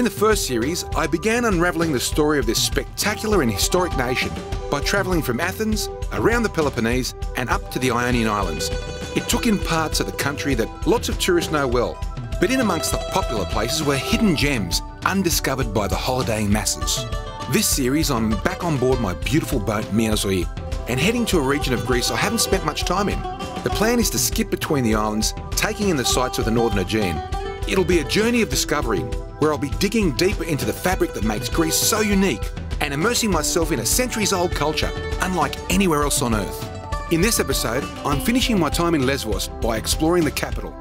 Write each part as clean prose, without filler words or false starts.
In the first series, I began unravelling the story of this spectacular and historic nation by travelling from Athens, around the Peloponnese and up to the Ionian Islands. It took in parts of the country that lots of tourists know well, but in amongst the popular places were hidden gems undiscovered by the holidaying masses. This series, I'm back on board my beautiful boat Miazoe and heading to a region of Greece I haven't spent much time in. The plan is to skip between the islands, taking in the sights of the northern Aegean. It'll be a journey of discovery where I'll be digging deeper into the fabric that makes Greece so unique and immersing myself in a centuries-old culture unlike anywhere else on earth. In this episode, I'm finishing my time in Lésvos by exploring the capital.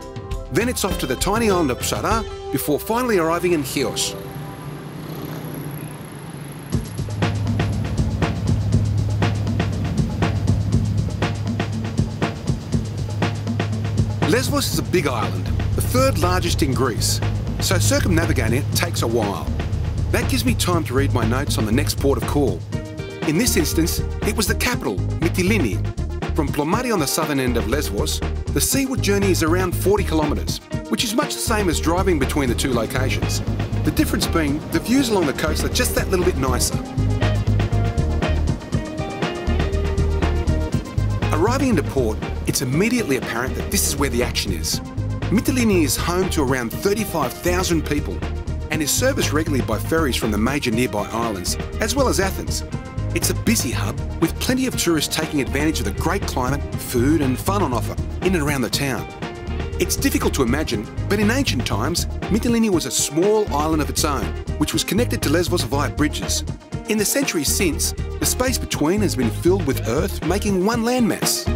Then it's off to the tiny island of Ψαρά before finally arriving in Χίος. Lésvos is a big island, the third largest in Greece, so circumnavigating it takes a while. That gives me time to read my notes on the next port of call. In this instance, it was the capital, Mυτιλήνη. From Plomari on the southern end of Lésvos, the seaward journey is around 40 kilometres, which is much the same as driving between the two locations. The difference being the views along the coast are just that little bit nicer. Arriving into port, it's immediately apparent that this is where the action is. Mυτιλήνη is home to around 35,000 people and is serviced regularly by ferries from the major nearby islands, as well as Athens. It's a busy hub with plenty of tourists taking advantage of the great climate, food and fun on offer in and around the town. It's difficult to imagine, but in ancient times, Mυτιλήνη was a small island of its own, which was connected to Lésvos via bridges. In the centuries since, the space between has been filled with earth, making one landmass.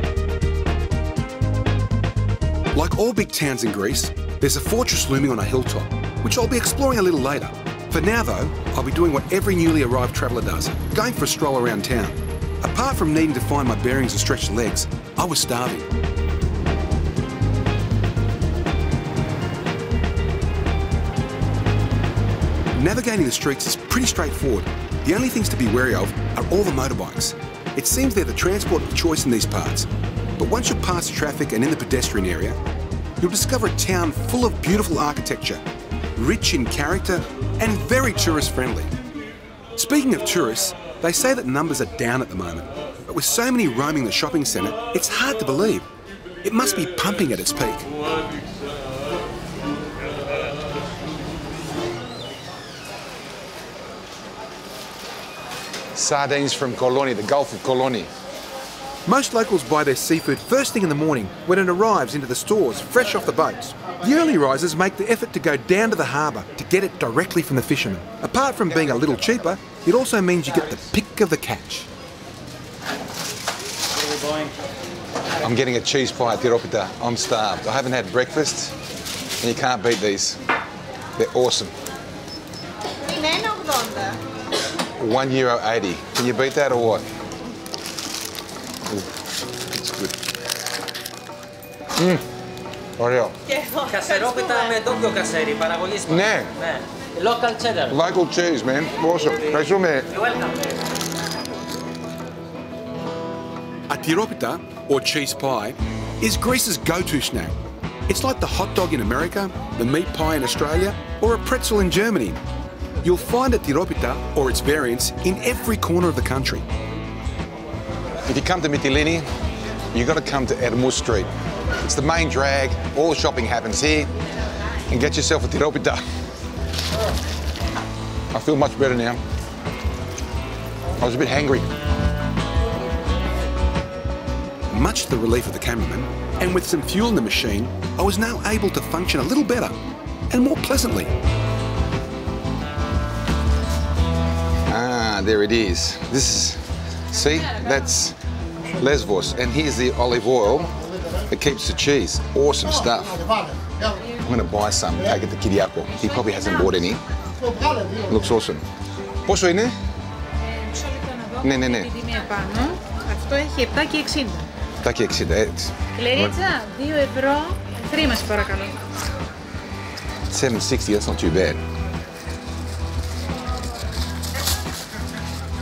Like all big towns in Greece, there's a fortress looming on a hilltop, which I'll be exploring a little later. For now though, I'll be doing what every newly arrived traveller does, going for a stroll around town. Apart from needing to find my bearings and stretch legs, I was starving. Navigating the streets is pretty straightforward. The only things to be wary of are all the motorbikes. It seems they're the transport of choice in these parts. But once you're past the traffic and in the pedestrian area, you'll discover a town full of beautiful architecture, rich in character and very tourist-friendly. Speaking of tourists, they say that numbers are down at the moment, but with so many roaming the shopping centre, it's hard to believe. It must be pumping at its peak. Sardines from Koloni, the Gulf of Koloni. Most locals buy their seafood first thing in the morning when it arrives into the stores fresh off the boats. The early risers make the effort to go down to the harbour to get it directly from the fishermen. Apart from being a little cheaper, it also means you get the pick of the catch. I'm getting a cheese pie at Tiropita. I'm starved. I haven't had breakfast and you can't beat these. They're awesome. €1.80. Can you beat that or what? It's good. Ωραίο. Κασερόπιτα με ντόπιο κασέρι, παραγωγής μας. Ναι. Local cheddar. Local cheese, man. Awesome. Ευχαριστούμε. You're welcome. A tiropita, or cheese pie, is Greece's go-to snack. It's like the hot dog in America, the meat pie in Australia, or a pretzel in Germany. You'll find a tiropita, or its variants, in every corner of the country. If you come to Mυτιλήνη, you've got to come to Ermous Street. It's the main drag. All the shopping happens here. And get yourself a tiropita. I feel much better now. I was a bit hangry. Much to the relief of the cameraman, and with some fuel in the machine, I was now able to function a little better and more pleasantly. Ah, there it is. This is, see, that's Lésvos, and here's the olive oil that keeps the cheese. Awesome stuff. I'm going to buy some, take it to Kyriako. He probably hasn't bought any. It looks awesome. Πόσο είναι? Ναι, ναι, ναι. Αυτό έχει 7 και 60. 7 και 60, έτσι. Κλερίτσα, 2 ευρώ. Θρήμαση παρακαλώ. 7.60, that's not too bad.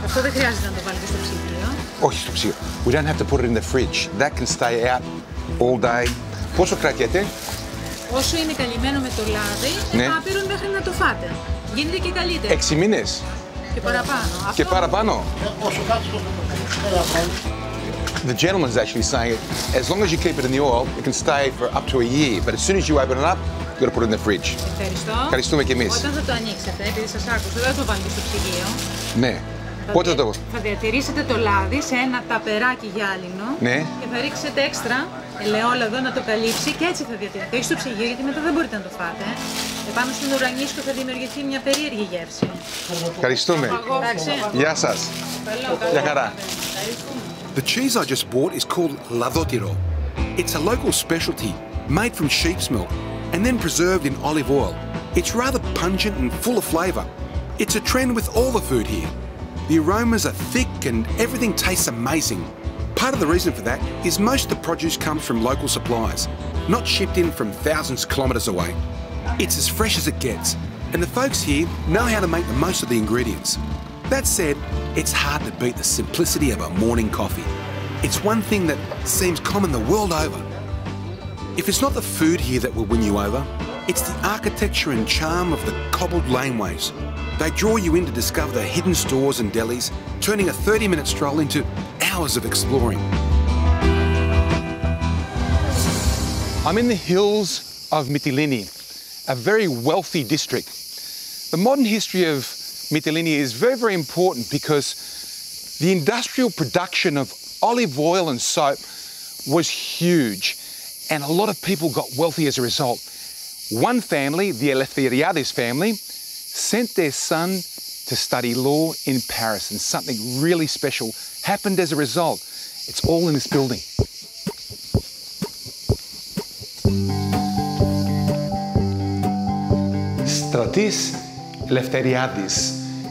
Αυτό δεν χρειάζεται να το βάλετε στο ψυγείο. Όχι στο ψυγείο. We don't have to put it in the fridge. That can stay out all day. Πόσο κρατιέται? Όσο είναι καλυμμένο με το λάδι, θα πήρουν μέχρι να το φάτε. Γίνεται και καλύτερα. 6 μήνες. Και παραπάνω. Και παραπάνω. The gentleman is actually saying as long as you keep it in the oil, it can stay for up to a year. But as soon as you open it up, you've got to put it in the fridge. Ευχαριστώ. Ευχαριστούμε και εμείς. Όταν θα το ανοίξετε, επειδή σας άκουσα, δεν θα το βάλετε στο ψυγείο. Ναι. Πότε θα το... Θα διατηρήσετε το λάδι σε ένα ταπεράκι γυάλινο. Ναι. Και θα ρίξετε έξτρα ελαιόλαδο να το καλύψει και έτσι θα διατηρηθεί. Όχι στο ψυγείο, γιατί μετά δεν μπορείτε να το φάτε. Επάνω στον ουρανίσκο θα δημιουργηθεί μια περίεργη γεύση. Ευχαριστούμε. Γεια σας. Γεια χαρά. The cheese I just bought is called ladotiro. It's a local specialty made from sheep's milk and then preserved in olive oil. It's rather pungent and full of flavour. It's a trend with all the food here. The aromas are thick and everything tastes amazing. Part of the reason for that is most of the produce comes from local suppliers, not shipped in from thousands of kilometres away. It's as fresh as it gets, and the folks here know how to make the most of the ingredients. That said, it's hard to beat the simplicity of a morning coffee. It's one thing that seems common the world over. If it's not the food here that will win you over, it's the architecture and charm of the cobbled laneways. They draw you in to discover the hidden stores and delis, turning a 30-minute stroll into hours of exploring. I'm in the hills of Mυτιλήνη, a very wealthy district. The modern history of Mυτιλήνη is very, very important because the industrial production of olive oil and soap was huge, and a lot of people got wealthy as a result. One family, the ΕΛΛΑΔΑ family, sent their son to study law in Paris, and something really special happened as a result. It's all in this building. Stratis Eleftheriadis,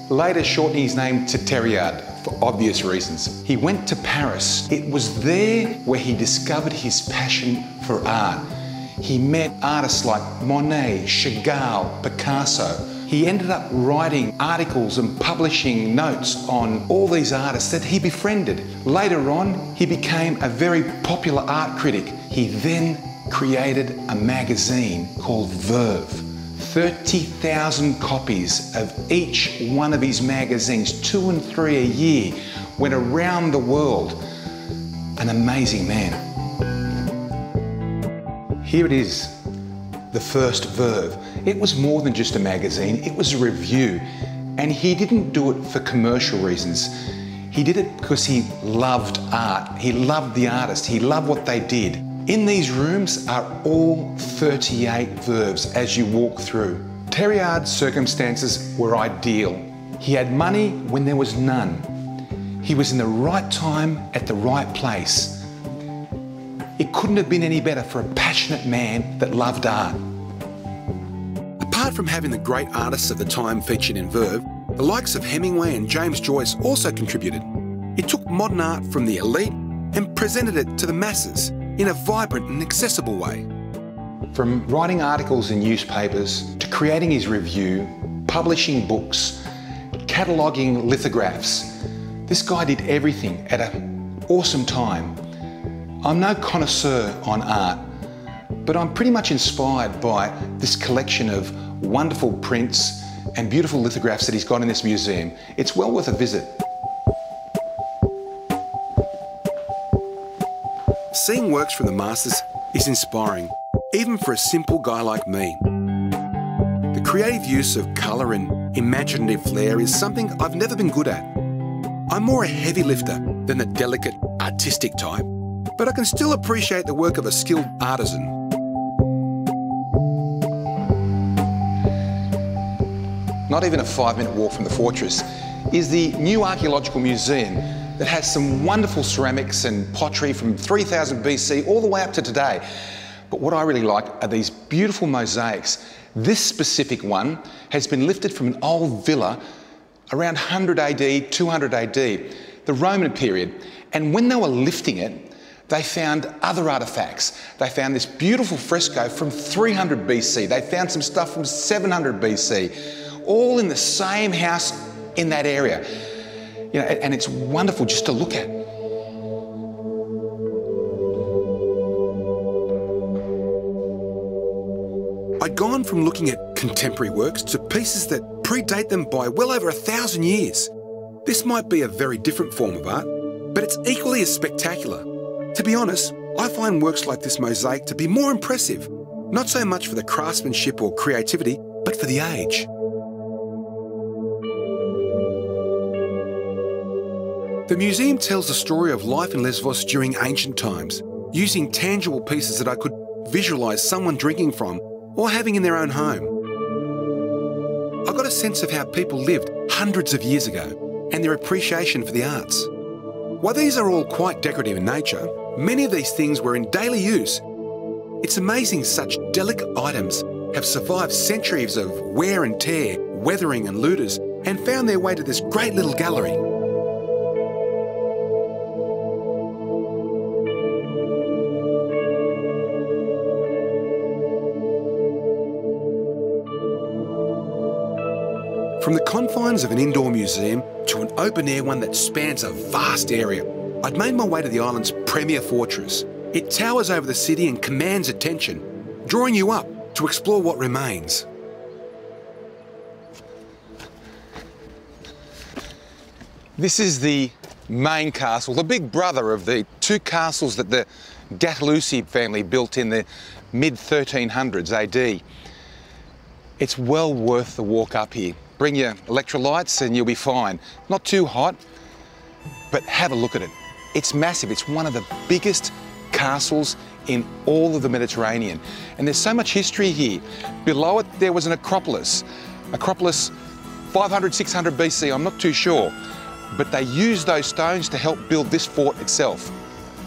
later shortening his name to Teriad for obvious reasons. He went to Paris. It was there where he discovered his passion for art. He met artists like Monet, Chagall, Picasso. He ended up writing articles and publishing notes on all these artists that he befriended. Later on, he became a very popular art critic. He then created a magazine called Verve. 30,000 copies of each one of his magazines, 2 and 3 a year, went around the world. An amazing man. Here it is, the first Verve. It was more than just a magazine, it was a review. And he didn't do it for commercial reasons. He did it because he loved art. He loved the artists. He loved what they did. In these rooms are all 38 Verves as you walk through. Teriad's circumstances were ideal. He had money when there was none. He was in the right time at the right place. It couldn't have been any better for a passionate man that loved art. Apart from having the great artists of the time featured in Verve, the likes of Hemingway and James Joyce also contributed. It took modern art from the elite and presented it to the masses in a vibrant and accessible way. From writing articles in newspapers to creating his review, publishing books, cataloguing lithographs, this guy did everything at an awesome time. I'm no connoisseur on art, but I'm pretty much inspired by this collection of wonderful prints and beautiful lithographs that he's got in this museum. It's well worth a visit. Seeing works from the masters is inspiring, even for a simple guy like me. The creative use of colour and imaginative flair is something I've never been good at. I'm more a heavy lifter than the delicate, artistic type, but I can still appreciate the work of a skilled artisan. Not even a 5-minute walk from the fortress is the new archaeological museum that has some wonderful ceramics and pottery from 3000 BC all the way up to today. But what I really like are these beautiful mosaics. This specific one has been lifted from an old villa around 100 AD, 200 AD, the Roman period. And when they were lifting it, they found other artefacts. They found this beautiful fresco from 300 BC. They found some stuff from 700 BC, all in the same house in that area. You know, and it's wonderful just to look at. I'd gone from looking at contemporary works to pieces that predate them by well over 1,000 years. This might be a very different form of art, but it's equally as spectacular. To be honest, I find works like this mosaic to be more impressive, not so much for the craftsmanship or creativity, but for the age. The museum tells the story of life in Lésvos during ancient times, using tangible pieces that I could visualise someone drinking from or having in their own home. I got a sense of how people lived hundreds of years ago and their appreciation for the arts. While these are all quite decorative in nature, many of these things were in daily use. It's amazing such delicate items have survived centuries of wear and tear, weathering and looters, and found their way to this great little gallery. From the confines of an indoor museum to an open-air one that spans a vast area, I'd made my way to the island's premier fortress. It towers over the city and commands attention, drawing you up to explore what remains. This is the main castle, the big brother of the two castles that the Gattelucci family built in the mid-1300s AD. It's well worth the walk up here. Bring your electrolytes and you'll be fine. Not too hot, but have a look at it. It's massive. It's one of the biggest castles in all of the Mediterranean. And there's so much history here. Below it, there was an Acropolis. Acropolis 500, 600 BC, I'm not too sure. But they used those stones to help build this fort itself.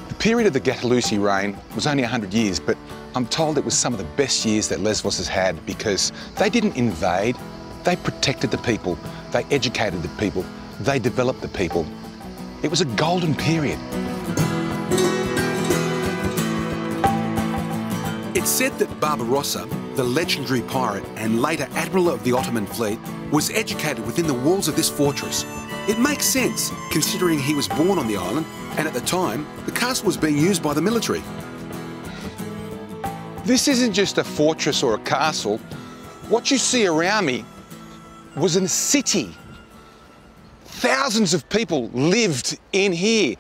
The period of the Gattelucci reign was only 100 years, but I'm told it was some of the best years that Lésvos has had because they didn't invade, they protected the people, they educated the people, they developed the people. It was a golden period. It's said that Barbarossa, the legendary pirate and later admiral of the Ottoman fleet, was educated within the walls of this fortress. It makes sense, considering he was born on the island, and at the time, the castle was being used by the military. This isn't just a fortress or a castle. What you see around me was a city. Thousands of people lived in here.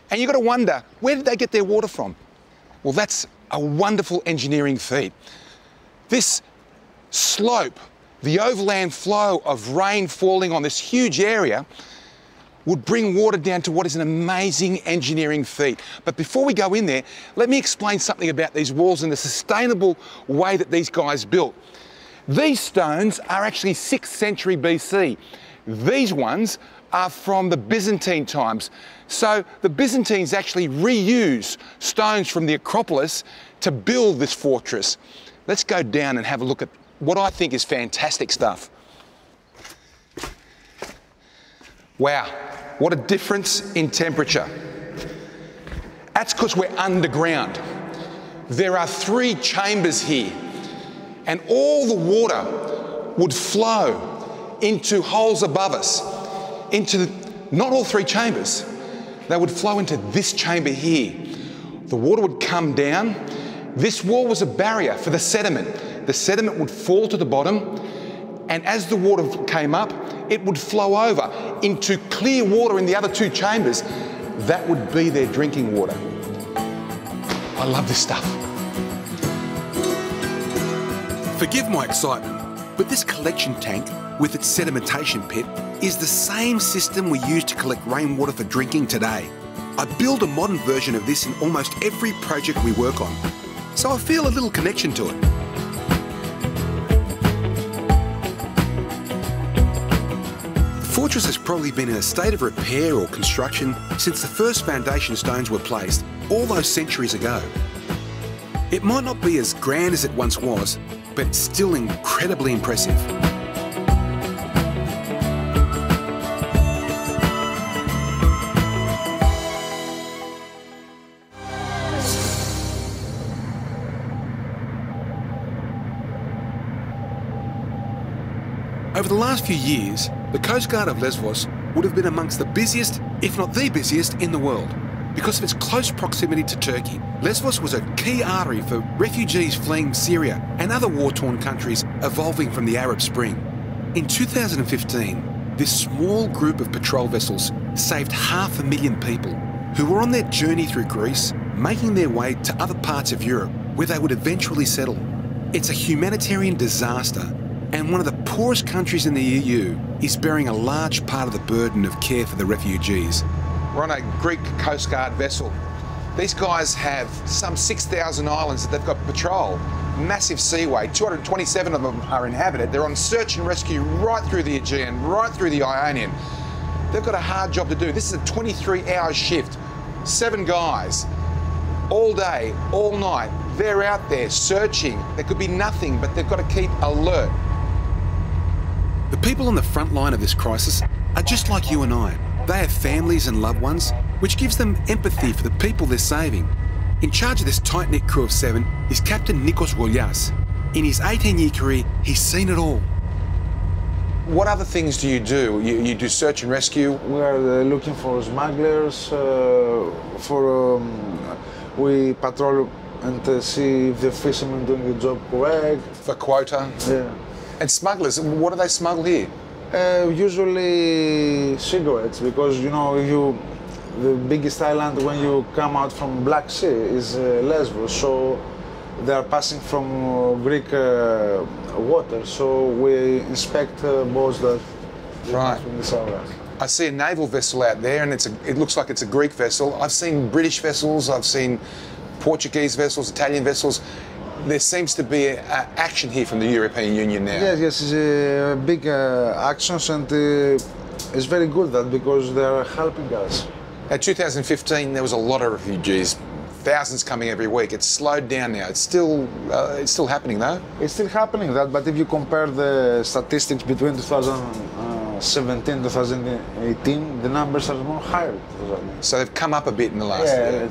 And you've got to wonder, where did they get their water from? Well, that's a wonderful engineering feat. This slope, the overland flow of rain falling on this huge area, would bring water down to what is an amazing engineering feat. But before we go in there, let me explain something about these walls and the sustainable way that these guys built. These stones are actually 6th century BC. These ones are from the Byzantine times. So the Byzantines actually reused stones from the Acropolis to build this fortress. Let's go down and have a look at what I think is fantastic stuff. Wow, what a difference in temperature. That's because we're underground. There are 3 chambers here, and all the water would flow into holes above us, not all 3 chambers. They would flow into this chamber here. The water would come down. This wall was a barrier for the sediment. The sediment would fall to the bottom, and as the water came up, it would flow over into clear water in the other 2 chambers. That would be their drinking water. I love this stuff. Forgive my excitement, but this collection tank with its sedimentation pit is the same system we use to collect rainwater for drinking today. I build a modern version of this in almost every project we work on, so I feel a little connection to it. The fortress has probably been in a state of repair or construction since the first foundation stones were placed all those centuries ago. It might not be as grand as it once was, but it's still incredibly impressive. Over the last few years, the Coast Guard of Lésvos would have been amongst the busiest, if not the busiest, in the world. Because of its close proximity to Turkey, Lésvos was a key artery for refugees fleeing Syria and other war-torn countries evolving from the Arab Spring. In 2015, this small group of patrol vessels saved 500,000 people who were on their journey through Greece, making their way to other parts of Europe where they would eventually settle. It's a humanitarian disaster, and one of the poorest countries in the EU is bearing a large part of the burden of care for the refugees. We're on a Greek Coast Guard vessel. These guys have some 6,000 islands that they've got patrol. Massive seaway, 227 of them are inhabited. They're on search and rescue right through the Aegean, right through the Ionian. They've got a hard job to do. This is a 23-hour shift. 7 guys, all day, all night. They're out there searching. There could be nothing, but they've got to keep alert. The people on the front line of this crisis are just like you and I. They have families and loved ones, which gives them empathy for the people they're saving. In charge of this tight-knit crew of 7 is Captain Nikos Golias. In his 18-year career, he's seen it all. What other things do? You do search and rescue? We are looking for smugglers, we patrol and see if the fishermen doing the job correct. For quota? Yeah. And smugglers, what do they smuggle here? Usually cigarettes, because you know, the biggest island when you come out from Black Sea is Lésvos, so they are passing from Greek water, so we inspect boats that Right. from this area. I see a naval vessel out there, and it looks like it's a Greek vessel. I've seen British vessels, I've seen Portuguese vessels, Italian vessels. There seems to be action here from the European Union now. Yes, it's a big actions, and it's very good that because they are helping us. In 2015, there was a lot of refugees, thousands coming every week. It's slowed down now. It's still happening though. It's still happening that, but if you compare the statistics between 2017 and 2018, the numbers are more higher. So they've come up a bit in the last year.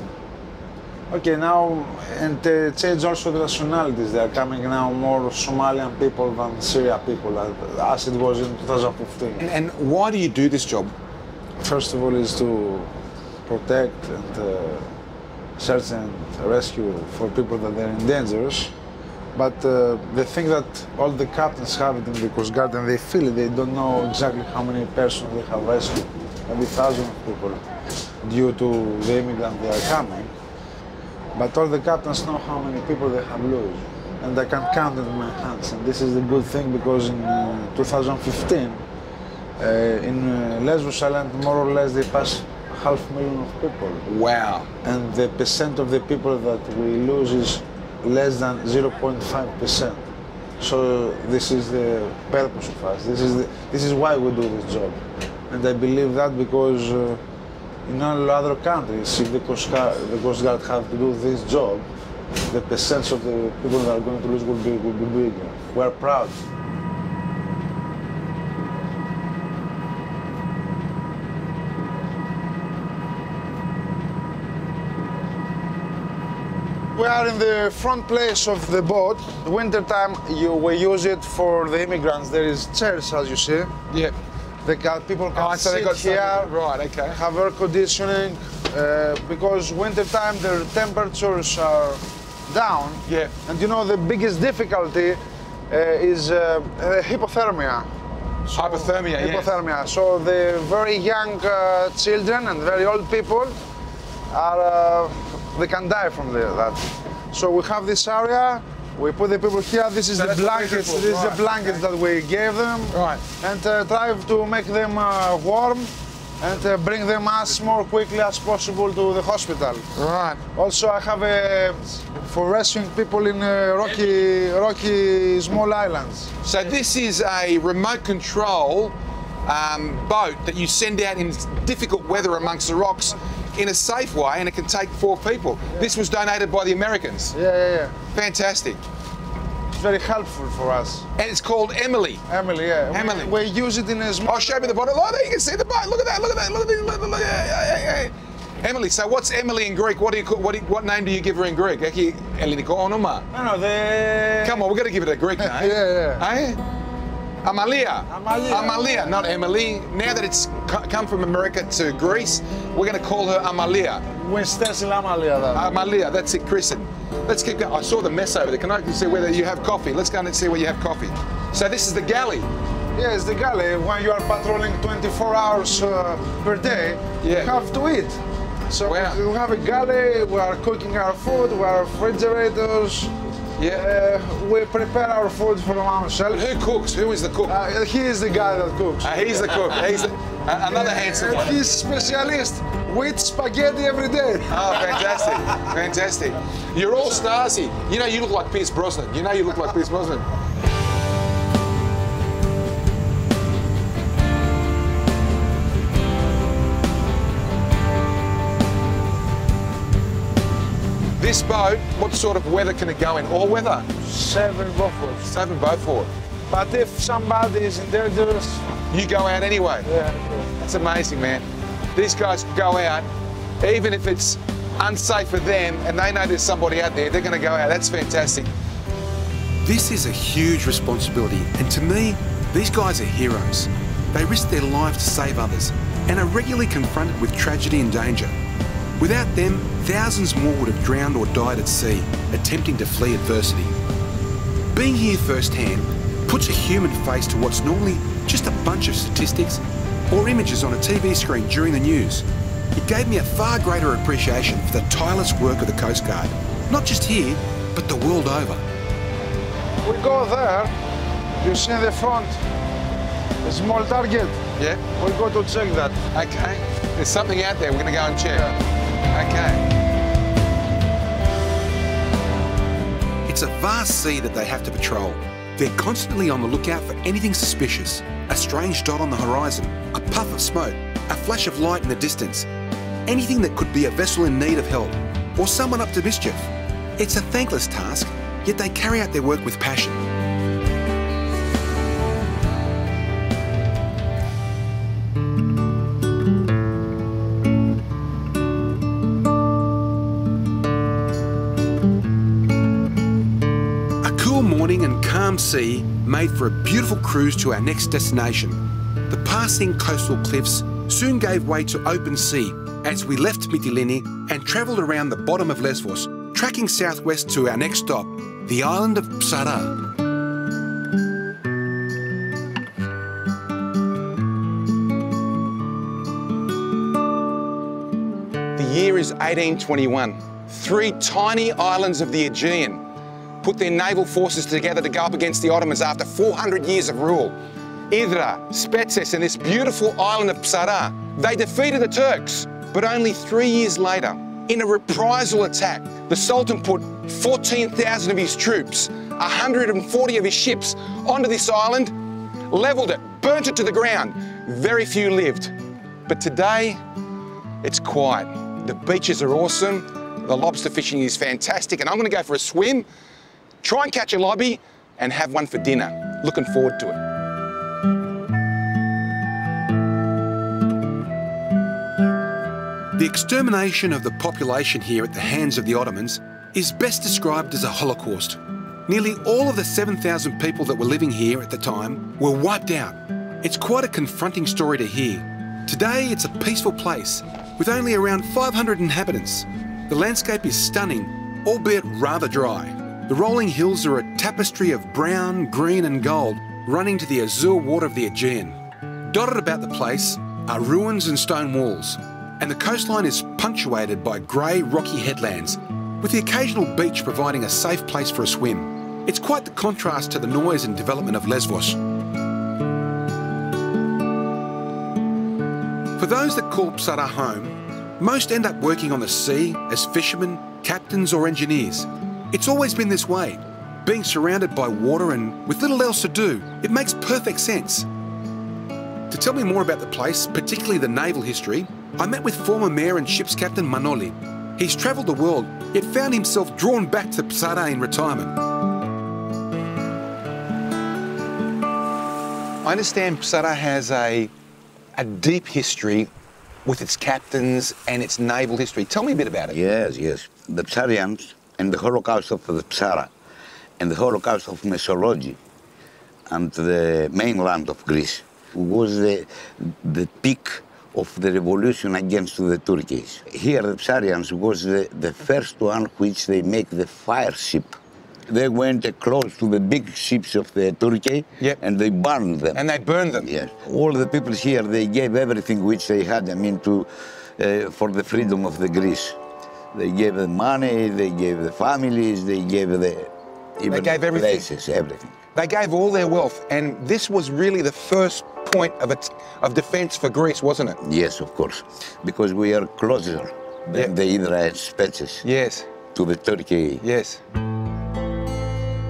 Okay, now, and change also the nationalities. They are coming now more Somalian people than Syria people, as it was in 2015. And why do you do this job? First of all, is to protect and search and rescue for people that are in danger. But the thing that all the captains have it in the Coast Guard, and they feel it, they don't know exactly how many persons they have rescued. Maybe thousands of people due to the immigrants they are coming. But all the captains know how many people they have lost, and I can count it in my hands. And this is the good thing, because in 2015, in Lésvos Island, more or less, they passed 500,000 of people. Wow. And the percent of the people that we lose is less than 0.5%. So this is the purpose of us. This is why we do this job. And I believe that because in all other countries, if the Coast Guard have to do this job, the percentage of the people that are going to lose will be bigger. We are proud. We are in the front place of the boat. Winter time, we use it for the immigrants. There is chairs, as you see. Yeah. People can so sit they got here, right, okay. have air conditioning, because winter time the temperatures are down. Yeah. And you know the biggest difficulty is hypothermia. Hypothermia, Hypothermia. Yeah. So the very young children and very old people are they can die from that. So we have this area. We put the people here. This is the blankets. This is the blankets that we gave them. Right. And try to make them warm and bring them as more quickly as possible to the hospital. Right. Also, I have for rescuing people in rocky small islands. So this is a remote control boat that you send out in difficult weather amongst the rocks in a safe way, and it can take 4 people. Yeah. This was donated by the Americans. Yeah. Fantastic. It's very helpful for us. And it's called Emily. Emily, yeah. Emily. We use it in a small... I'll show you the bottom. Oh, there you can see the boat. Look at that, look at that, look at that. Emily, so what's Emily in Greek? What name do you give her in Greek? Εκεί ελληνικό όνομα. No, Come on, we've got to give it a Greek name. Yeah. Amalia. Amalia, not Emily. Now that it's come from America to Greece, we're going to call her Amalia. Amalia, that's it, christened. Let's keep going. I saw the mess over there. Can I see whether you have coffee? Let's go and see where you have coffee. So this is the galley. Yes, the galley. When you are patrolling 24 hours per day, you have to eat. So we have a galley, we are cooking our food, we have refrigerators. Yeah. We prepare our food from ourselves. Who cooks? Who is the cook? He is the guy that cooks. He's the cook. He's another handsome one. He's specialist. We eat spaghetti every day. Oh, fantastic. Fantastic. You're all Stasi. You know, you look like Pierce Brosnan. You know you look like Pierce Brosnan. This boat, what sort of weather can it go in? All weather? 7 Beaufort. 7 Beaufort. But if somebody is dangerous, you go out anyway? Yeah. That's amazing, man. These guys go out, even if it's unsafe for them and they know there's somebody out there, they're going to go out. That's fantastic. This is a huge responsibility, and to me, these guys are heroes. They risk their life to save others and are regularly confronted with tragedy and danger. Without them, thousands more would have drowned or died at sea, attempting to flee adversity. Being here firsthand puts a human face to what's normally just a bunch of statistics or images on a TV screen during the news. It gave me a far greater appreciation for the tireless work of the Coast Guard, not just here, but the world over. We go there, you see in the front, a small target. Yeah? We go to check that. Okay. There's something out there, we're going to go and check. Okay. It's a vast sea that they have to patrol. They're constantly on the lookout for anything suspicious. A strange dot on the horizon, a puff of smoke, a flash of light in the distance. Anything that could be a vessel in need of help, or someone up to mischief. It's a thankless task, yet they carry out their work with passion. Morning and calm sea made for a beautiful cruise to our next destination. The passing coastal cliffs soon gave way to open sea as we left Mυτιλήνη and travelled around the bottom of Lésvos, tracking southwest to our next stop, the island of Ψαρά. The year is 1821. 3 tiny islands of the Aegean put their naval forces together to go up against the Ottomans after 400 years of rule. Idra, Spetses and this beautiful island of Ψαρά, they defeated the Turks. But only 3 years later, in a reprisal attack, the Sultan put 14,000 of his troops, 140 of his ships onto this island, levelled it, burnt it to the ground. Very few lived. But today, it's quiet. The beaches are awesome, the lobster fishing is fantastic, and I'm going to go for a swim, try and catch a lobby and have one for dinner. Looking forward to it. The extermination of the population here at the hands of the Ottomans is best described as a Holocaust. Nearly all of the 7,000 people that were living here at the time were wiped out. It's quite a confronting story to hear. Today it's a peaceful place with only around 500 inhabitants. The landscape is stunning, albeit rather dry. The rolling hills are a tapestry of brown, green and gold running to the azure water of the Aegean. Dotted about the place are ruins and stone walls, and the coastline is punctuated by grey, rocky headlands, with the occasional beach providing a safe place for a swim. It's quite the contrast to the noise and development of Lésvos. For those that call Ψαρά home, most end up working on the sea as fishermen, captains or engineers. It's always been this way. Being surrounded by water and with little else to do, it makes perfect sense. To tell me more about the place, particularly the naval history, I met with former mayor and ship's captain Manoli. He's travelled the world, yet found himself drawn back to Ψαρά in retirement. I understand Ψαρά has a deep history with its captains and its naval history. Tell me a bit about it. Yes, yes. The Ψαριans and the Holocaust of the Ψαρά and the Holocaust of Mesology and the mainland of Greece was the peak of the revolution against the Turkish. Here the Ψαριans was the first one which they make the fire ship. They went close to the big ships of the Turkey, Yep. and they burned them. And they burned them. Yes. All the people here, they gave everything which they had, I mean, for the freedom of the Greece. They gave the money, they gave the families, they gave even gave everything. places, everything. They gave all their wealth, and this was really the first point of defence for Greece, wasn't it? Yes, of course, because we are closer than the Israel Spetses Yes, to the Turkey. yes.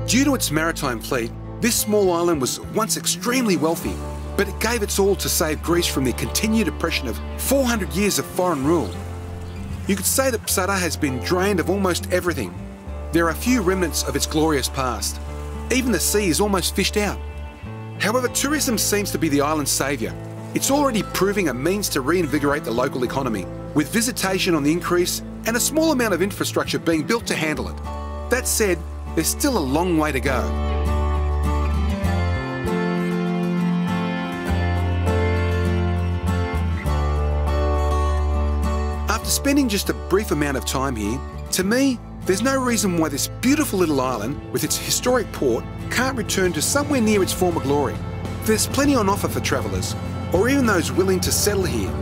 Due to its maritime fleet, this small island was once extremely wealthy, but it gave its all to save Greece from the continued oppression of 400 years of foreign rule. You could say that Ψαρά has been drained of almost everything. There are few remnants of its glorious past. Even the sea is almost fished out. However, tourism seems to be the island's saviour. It's already proving a means to reinvigorate the local economy, with visitation on the increase and a small amount of infrastructure being built to handle it. That said, there's still a long way to go. After spending just a brief amount of time here, to me, there's no reason why this beautiful little island, with its historic port, can't return to somewhere near its former glory. There's plenty on offer for travellers, or even those willing to settle here.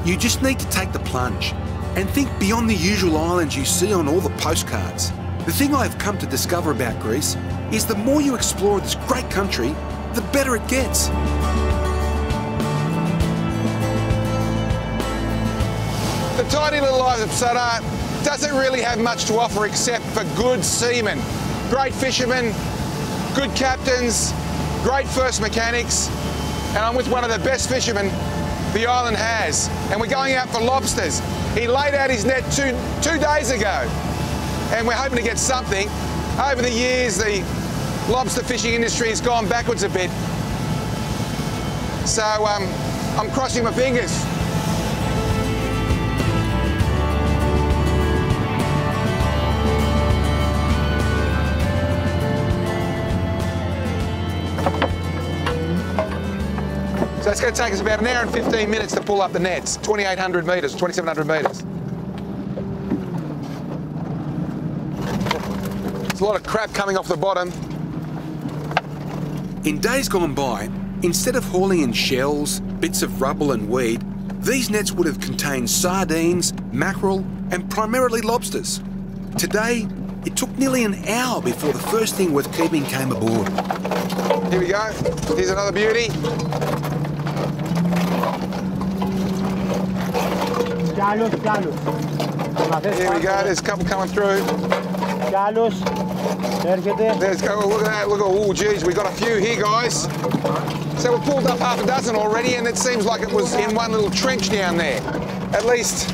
You just need to take the plunge and think beyond the usual islands you see on all the postcards. The thing I've come to discover about Greece is the more you explore this great country, the better it gets. The tiny little island of Ψαρά doesn't really have much to offer except for good seamen, great fishermen, good captains, great first mechanics, and I'm with one of the best fishermen the island has, and we're going out for lobsters. He laid out his net two days ago, and we're hoping to get something. Over the years, the lobster fishing industry has gone backwards a bit, so I'm crossing my fingers. So it's going to take us about an hour and 15 minutes to pull up the nets, 2,800 metres, 2,700 metres. There's a lot of crap coming off the bottom. In days gone by, instead of hauling in shells, bits of rubble and weed, these nets would have contained sardines, mackerel and primarily lobsters. Today, it took nearly an hour before the first thing worth keeping came aboard. Here we go. Here's another beauty. Here we go. There's a couple coming through. There's go. Look at that. Look at. Oh, geez, we got a few here, guys. So we've pulled up half a dozen already, and it seems like it was in one little trench down there. At least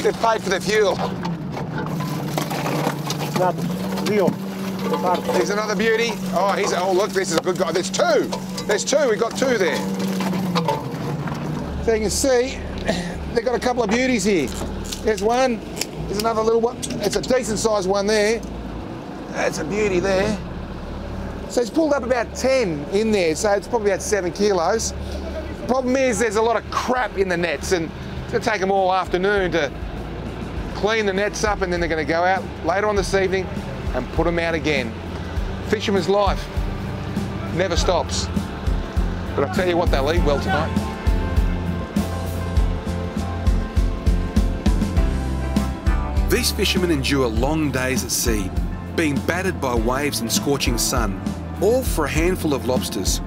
they've paid for their fuel. Here's another beauty. Oh, oh, look, this is a good guy. There's two. There's two. We've got two there. So you can see, they've got a couple of beauties here. There's one. There's another little one. It's a decent sized one there. That's a beauty there. So it's pulled up about 10 in there, so it's probably about 7 kilos. Problem is there's a lot of crap in the nets, and it's going to take them all afternoon to clean the nets up, and then they're going to go out later on this evening and put them out again. Fisherman's life never stops. But I tell you what, they'll eat well tonight. These fishermen endure long days at sea, being battered by waves and scorching sun, all for a handful of lobsters.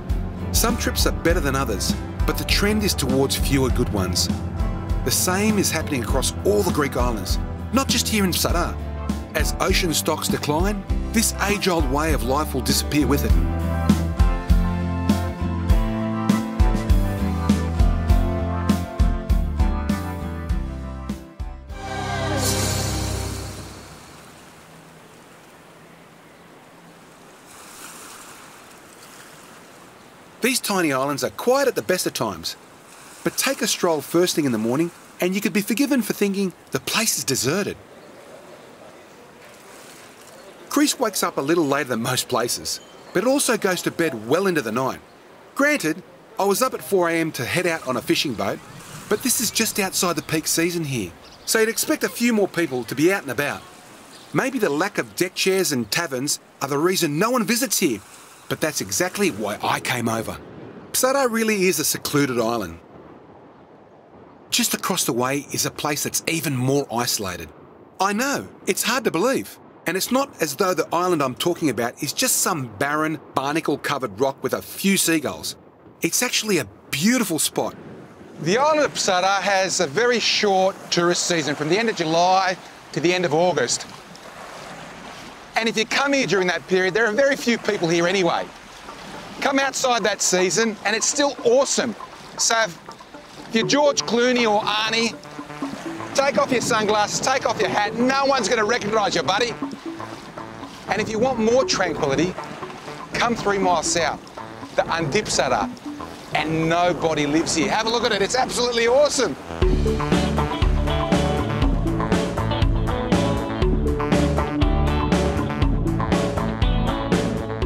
Some trips are better than others, but the trend is towards fewer good ones. The same is happening across all the Greek islands, not just here in Ψαρά. As ocean stocks decline, this age-old way of life will disappear with it. These tiny islands are quiet at the best of times, but take a stroll first thing in the morning and you could be forgiven for thinking the place is deserted. Greece wakes up a little later than most places, but it also goes to bed well into the night. Granted, I was up at 4 AM to head out on a fishing boat, but this is just outside the peak season here, so you'd expect a few more people to be out and about. Maybe the lack of deck chairs and taverns are the reason no one visits here, but that's exactly why I came over. Ψαρά really is a secluded island. Just across the way is a place that's even more isolated. I know, it's hard to believe. And it's not as though the island I'm talking about is just some barren, barnacle-covered rock with a few seagulls. It's actually a beautiful spot. The island of Ψαρά has a very short tourist season from the end of July to the end of August. And if you come here during that period, there are very few people here anyway. Come outside that season and it's still awesome. So if you're George Clooney or Arnie, take off your sunglasses, take off your hat, no one's going to recognise you, buddy. And if you want more tranquility, come 3 miles south, the Ψαρά, and nobody lives here. Have a look at it, it's absolutely awesome.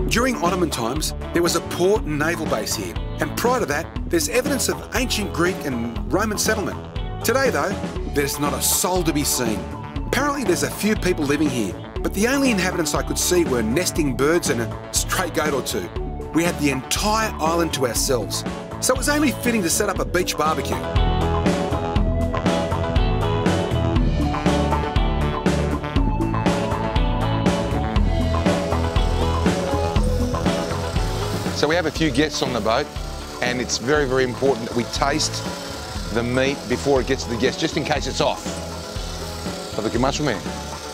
During Ottoman times, there was a port and naval base here, and prior to that, there's evidence of ancient Greek and Roman settlement. Today, though, there's not a soul to be seen. Apparently, there's a few people living here, but the only inhabitants I could see were nesting birds and a stray goat or two. We had the entire island to ourselves, so it was only fitting to set up a beach barbecue. So we have a few guests on the boat, and it's very, very important that we taste the meat before it gets to the guests, just in case it's off. Θα δοκιμάσουμε.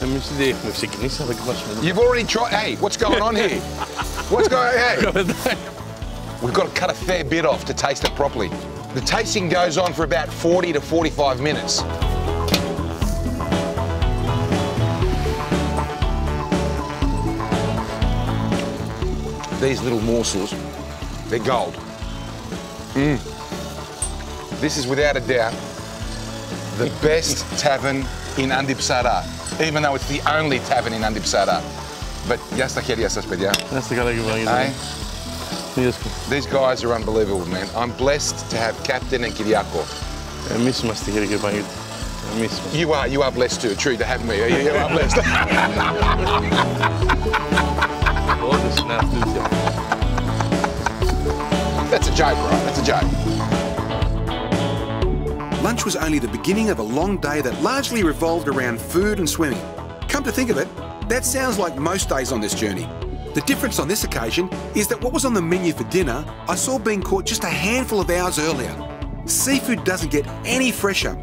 Εμείς ήδη έχουμε ξεκινήσει, θα δοκιμάσουμε. You've already tried. Hey, what's going on here? What's going on? Hey, we've got to cut a fair bit off to taste it properly. The tasting goes on for about 40 to 45 minutes. These little morsels, they're gold. This is without a doubt the best tavern in Ψαρά, even though it's the only tavern in Ψαρά. But γεια στα χέρια σας, παιδιά. Να είστε καλά, κύριε Παναγιώτη. These guys are unbelievable, man. I'm blessed to have Captain and Kyriako. Εμείς είμαστε, κύριε Παναγιώτη. Εμείς είμαστε. You are blessed too, true, to have me. You are blessed. Όντως είναι αλήθεια. That's a joke, right? That's a joke. Lunch was only the beginning of a long day that largely revolved around food and swimming. Come to think of it, that sounds like most days on this journey. The difference on this occasion is that what was on the menu for dinner, I saw being caught just a handful of hours earlier. Seafood doesn't get any fresher.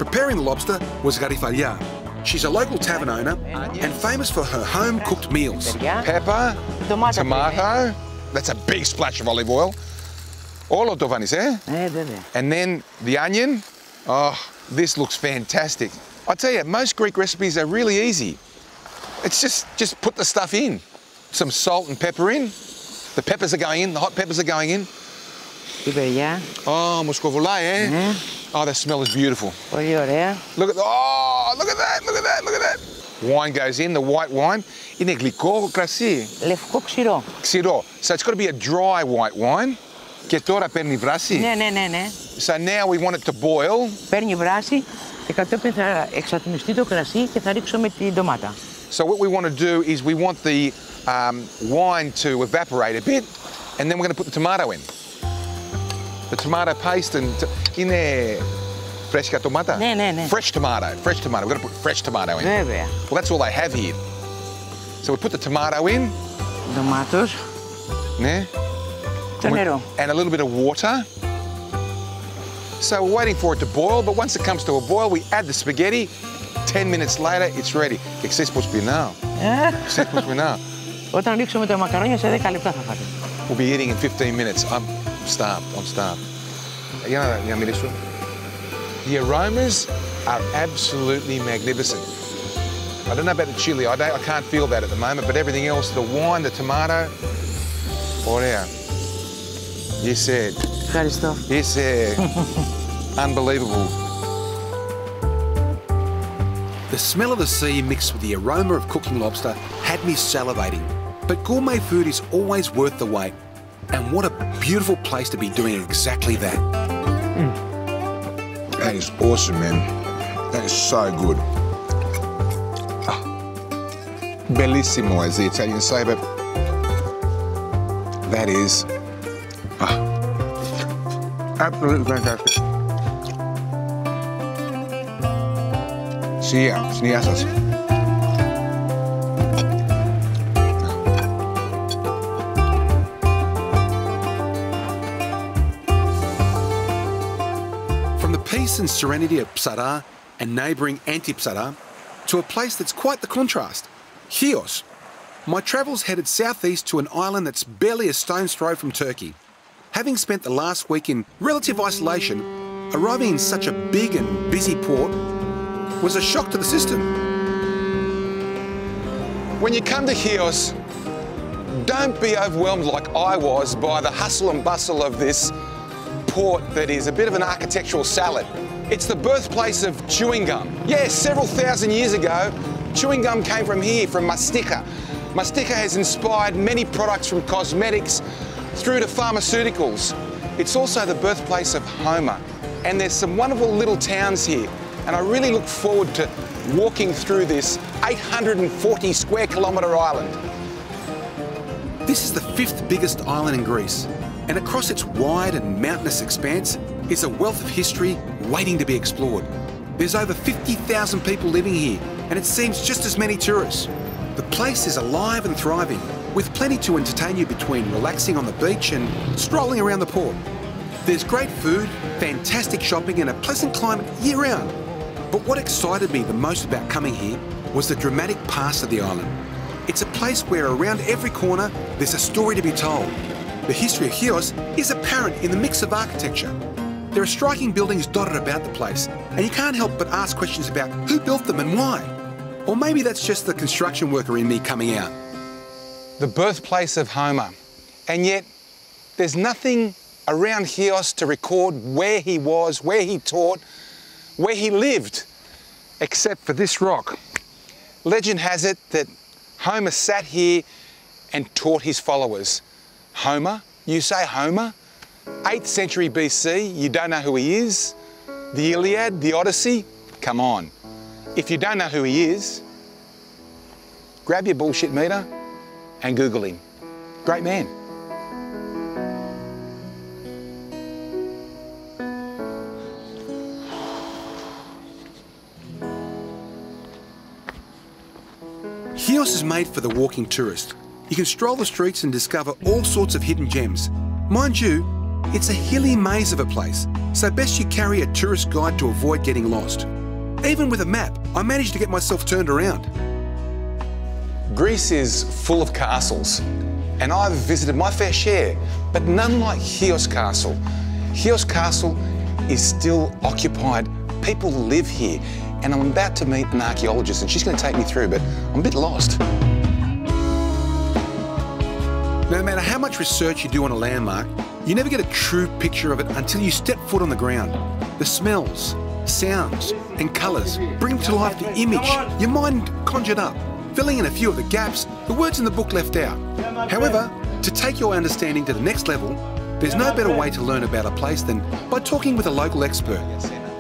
Preparing the lobster was Garifalya. She's a local tavern owner and famous for her home-cooked meals. Pepper, tomato, that's a big splash of olive oil. Όλο το βάνεις, And then the onion. Oh, this looks fantastic. I tell you, most Greek recipes are really easy. It's just put the stuff in. Some salt and pepper in. The peppers are going in, the hot peppers are going in. Oh, μουσκοβουλάει, Oh, the smell is beautiful. Πολύ ωραία. Look at that. Wine goes in, the white wine. Είναι γλυκό κρασί. Λευκό ξηρό. Ξηρό. So it's got to be a dry white wine. Και τώρα παίρνει βράση. Ναι. So now we want it to boil. Παίρνει βράση και κατόπιν θα εξατμιστεί το κρασί και θα ρίξουμε την ντομάτα. So what we want to do is we want the wine to evaporate a bit, and then we're going to put the tomato in. The tomato paste and είναι φρέσκα tomato? Ναι. Fresh tomato. We're going to put fresh tomato in. Βέβαια. Well, that's all they have here. So we put the tomato in. Ντομάτος. Ναι. Το νερό. And a little bit of water. So we're waiting for it to boil, but once it comes to a boil, we add the spaghetti. 10 minutes later, it's ready. Και ξέρεις πώς πεινάω. Όταν ρίξουμε τα μακαρόνια, σε 10 λεπτά θα φάτε. We'll be eating in 15 minutes. I'm starved. Για να μιλήσω. The aromas are absolutely magnificent. I don't know about the chili. I can't feel that at the moment, but everything else, the wine, the tomato. Ωραία. You said. Ευχαριστώ. You said. Unbelievable. The smell of the sea mixed with the aroma of cooking lobster had me salivating. But gourmet food is always worth the wait. And what a beautiful place to be doing exactly that. That is awesome, man. That is so good. bellissimo, as the Italians say, but that is absolutely fantastic. Sniasas. From the peace and serenity of Ψαρά and neighbouring Anti-Ψαρά to a place that's quite the contrast, Chios, my travels headed southeast to an island that's barely a stone's throw from Turkey. Having spent the last week in relative isolation, arriving in such a big and busy port was a shock to the system. When you come to Chios, don't be overwhelmed like I was by the hustle and bustle of this port that is a bit of an architectural salad. It's the birthplace of chewing gum. Yes, several thousand years ago, chewing gum came from here, from mastica. Mastica has inspired many products from cosmetics through to pharmaceuticals. It's also the birthplace of Homer. And there's some wonderful little towns here. And I really look forward to walking through this 840 square kilometre island. This is the 5th biggest island in Greece, and across its wide and mountainous expanse is a wealth of history waiting to be explored. There's over 50,000 people living here, and it seems just as many tourists. The place is alive and thriving, with plenty to entertain you between relaxing on the beach and strolling around the port. There's great food, fantastic shopping and a pleasant climate year-round. But what excited me the most about coming here was the dramatic past of the island. It's a place where around every corner there's a story to be told. The history of Chios is apparent in the mix of architecture. There are striking buildings dotted about the place, and you can't help but ask questions about who built them and why. Or maybe that's just the construction worker in me coming out. The birthplace of Homer. And yet, there's nothing around Chios to record where he was, where he taught, where he lived, except for this rock. Legend has it that Homer sat here and taught his followers. Homer? You say Homer? 8th century BC, you don't know who he is? The Iliad, the Odyssey? Come on. If you don't know who he is, grab your bullshit meter and Google him. Great man. Chios is made for the walking tourist. You can stroll the streets and discover all sorts of hidden gems. Mind you, it's a hilly maze of a place, so best you carry a tourist guide to avoid getting lost. Even with a map, I managed to get myself turned around. Greece is full of castles, and I've visited my fair share, but none like Chios Castle. Chios Castle is still occupied. People live here, and I'm about to meet an archaeologist, and she's going to take me through, but I'm a bit lost. No matter how much research you do on a landmark, you never get a true picture of it until you step foot on the ground. The smells, sounds and colours bring to life the image your mind conjured up, filling in a few of the gaps the words in the book left out. However, to take your understanding to the next level, there's no better way to learn about a place than by talking with a local expert.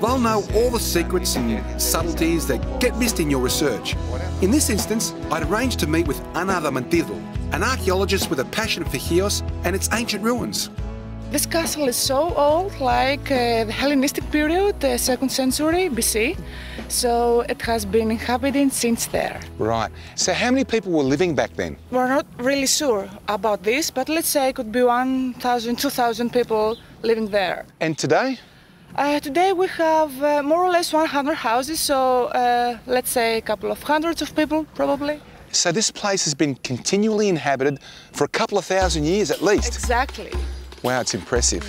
They'll know all the secrets and subtleties that get missed in your research. In this instance, I'd arranged to meet with ΕΛΛΑΔΑ, an archaeologist with a passion for Chios and its ancient ruins. This castle is so old, like the Hellenistic period, the 2nd century BC, so it has been inhabited since there. Right. So how many people were living back then? We're not really sure about this, but let's say it could be 1,000, 2,000 people living there. And today? Today we have more or less 100 houses, so let's say a couple of hundreds of people, probably. So this place has been continually inhabited for a couple of thousand years at least? Exactly. Wow, it's impressive.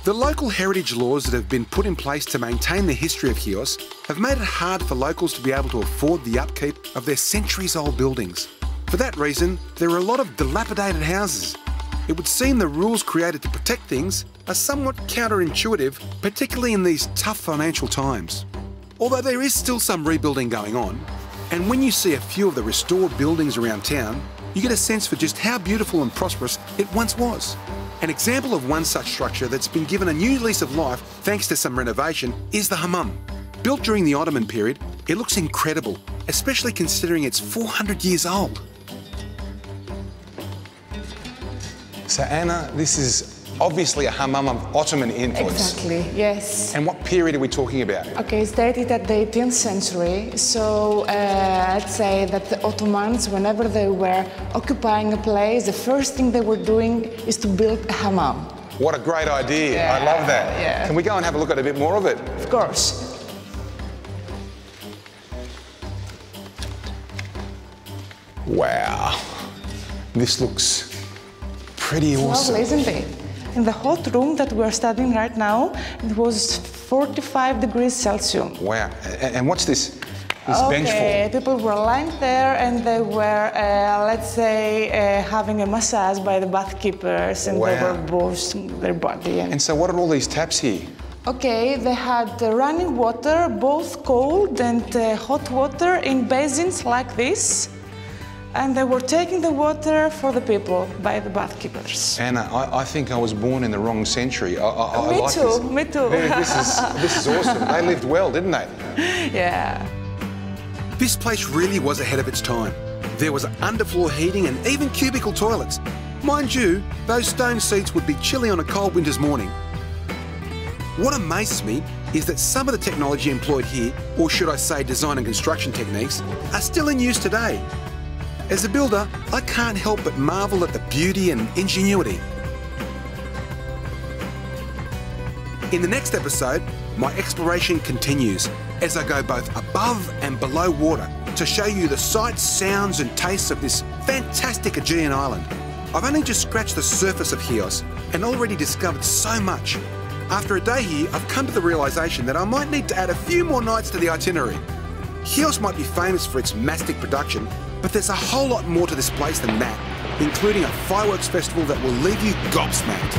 The local heritage laws that have been put in place to maintain the history of Chios have made it hard for locals to be able to afford the upkeep of their centuries-old buildings. For that reason, there are a lot of dilapidated houses. It would seem the rules created to protect things are somewhat counterintuitive, particularly in these tough financial times. Although there is still some rebuilding going on, and when you see a few of the restored buildings around town, you get a sense for just how beautiful and prosperous it once was. An example of one such structure that's been given a new lease of life thanks to some renovation is the hammam. Built during the Ottoman period, it looks incredible, especially considering it's 400 years old. So Anna, this is obviously a hammam of Ottoman influence. Exactly, yes. And what period are we talking about? Okay, it's dated at the 18th century. So let's say that the Ottomans, whenever they were occupying a place, the first thing they were doing is to build a hammam. What a great idea. Yeah, I love that. yeah. Can we go and have a look at a bit more of it? Of course. Wow. This looks pretty awesome. Lovely, isn't it? In the hot room that we're studying right now, it was 45 degrees Celsius. Wow. And what's this bench for? People were lying there and they were, let's say, having a massage by the bath keepers, and they were boosting their body. And so what are all these taps here? Okay, they had running water, both cold and hot water, in basins like this. And they were taking the water for the people by the bath keepers. Anna, I think I was born in the wrong century. Me like too, this. me too. This is awesome. They lived well, didn't they? Yeah. This place really was ahead of its time. There was underfloor heating and even cubicle toilets. Mind you, those stone seats would be chilly on a cold winter's morning. What amazes me is that some of the technology employed here, or should I say design and construction techniques, are still in use today. As a builder, I can't help but marvel at the beauty and ingenuity. In the next episode, my exploration continues as I go both above and below water to show you the sights, sounds and tastes of this fantastic Aegean island. I've only just scratched the surface of Chios and already discovered so much. After a day here, I've come to the realisation that I might need to add a few more nights to the itinerary. Chios might be famous for its mastic production, but there's a whole lot more to this place than that, including a fireworks festival that will leave you gobsmacked.